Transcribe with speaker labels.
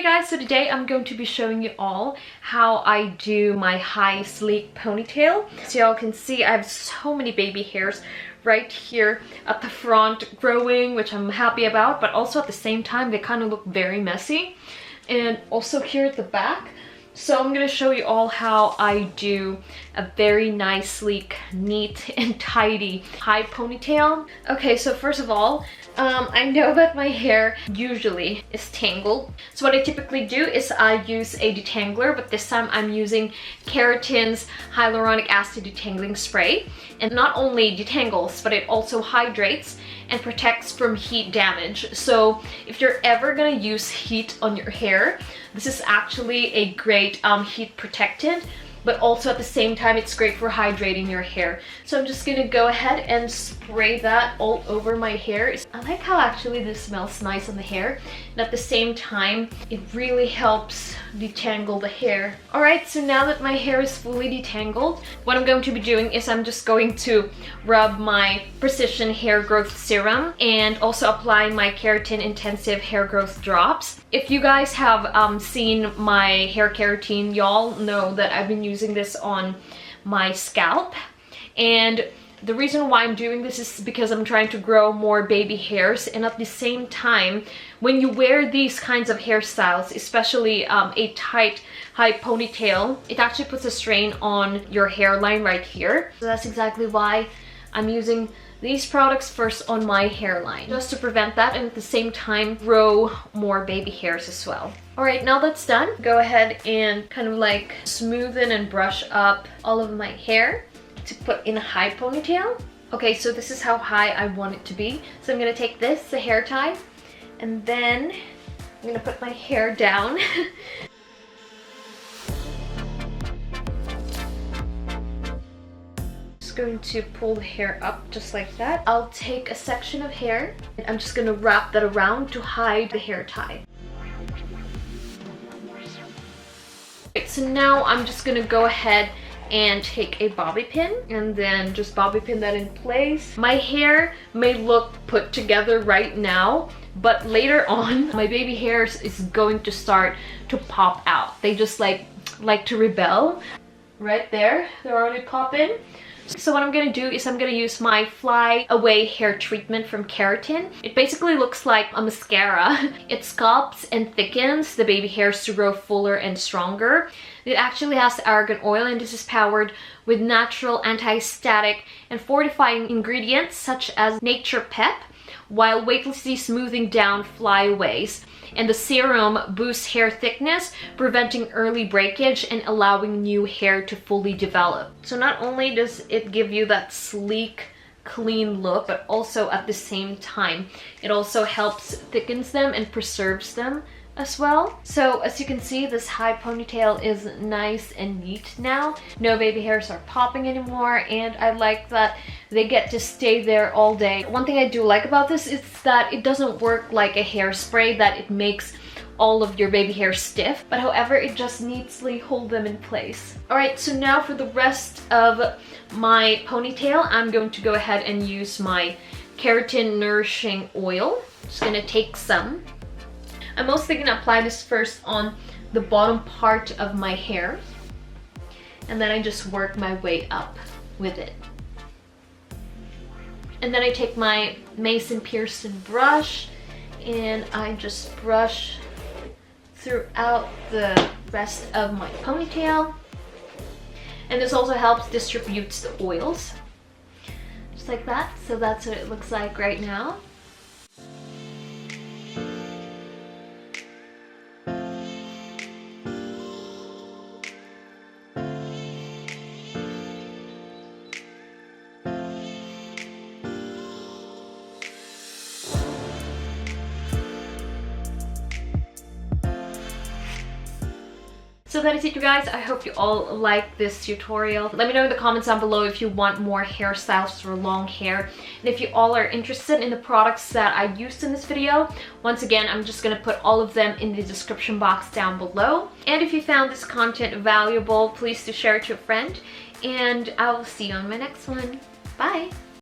Speaker 1: guys, so today I'm going to be showing you all how I do my high sleek ponytail. So y'all can see I have so many baby hairs right here at the front growing, which I'm happy about, but also at the same time they kind of look very messy. And also here at the back. So I'm going to show you all how I do a very nice, sleek, neat, and tidy high ponytail. Okay, so first of all, I know that my hair usually is tangled. So what I typically do is I use a detangler, but this time I'm using Kerotin's hyaluronic acid detangling spray. And not only detangles, but it also hydrates and protects from heat damage. So if you're ever gonna use heat on your hair, this is actually a great heat protectant, but also at the same time it's great for hydrating your hair. So I'm just gonna go ahead and spray that all over my hair. I like how actually this smells nice on the hair, and at the same time it really helps detangle the hair. Alright, so now that my hair is fully detangled, what I'm going to be doing is I'm just going to rub my Precision Hair Growth Serum and also apply my Keratin Intensive Hair Growth Drops. If you guys have seen my hair keratin, y'all know that I've been using this on my scalp, and the reason why I'm doing this is because I'm trying to grow more baby hairs, and at the same time, when you wear these kinds of hairstyles, especially a tight high ponytail, it actually puts a strain on your hairline right here. So that's exactly why I'm using these products first on my hairline, just to prevent that and at the same time grow more baby hairs as well. Alright, now that's done, go ahead and kind of like smoothen and brush up all of my hair to put in a high ponytail. Okay, so this is how high I want it to be. So I'm gonna take this, the hair tie, and then I'm gonna put my hair down. Going to pull the hair up just like that. I'll take a section of hair and I'm just gonna wrap that around to hide the hair tie. Okay, so now I'm just gonna go ahead and take a bobby pin and then just bobby pin that in place. My hair may look put together right now, but later on my baby hairs is going to start to pop out. They just like to rebel. Right there, they're already popping. So what I'm gonna do is I'm gonna use my Flyaway hair treatment from Kerotin. It basically looks like a mascara. It sculpts and thickens the baby hairs to grow fuller and stronger. It actually has argan oil, and this is powered with natural anti-static and fortifying ingredients such as Nature Pep, while weightlessly smoothing down flyaways. And the serum boosts hair thickness, preventing early breakage and allowing new hair to fully develop. So not only does it give you that sleek, clean look, but also at the same time, it also helps thickens them and preserves them as well. So as you can see, this high ponytail is nice and neat now. No baby hairs are popping anymore, and I like that they get to stay there all day. One thing I do like about this is that it doesn't work like a hairspray, that it makes all of your baby hair stiff, but however it just neatly hold them in place. Alright, so now for the rest of my ponytail, I'm going to go ahead and use my Keratin Nourishing Oil. Just gonna take some. I'm mostly gonna apply this first on the bottom part of my hair, and then I just work my way up with it. And then I take my Mason Pearson brush and I just brush throughout the rest of my ponytail. And this also helps distributes the oils, just like that. So that's what it looks like right now. So that is it, you guys. I hope you all like this tutorial. Let me know in the comments down below if you want more hairstyles for long hair, and if you all are interested in the products that I used in this video. Once again, I'm just gonna put all of them in the description box down below. And if you found this content valuable, please do share it to a friend, and I will see you on my next one. Bye!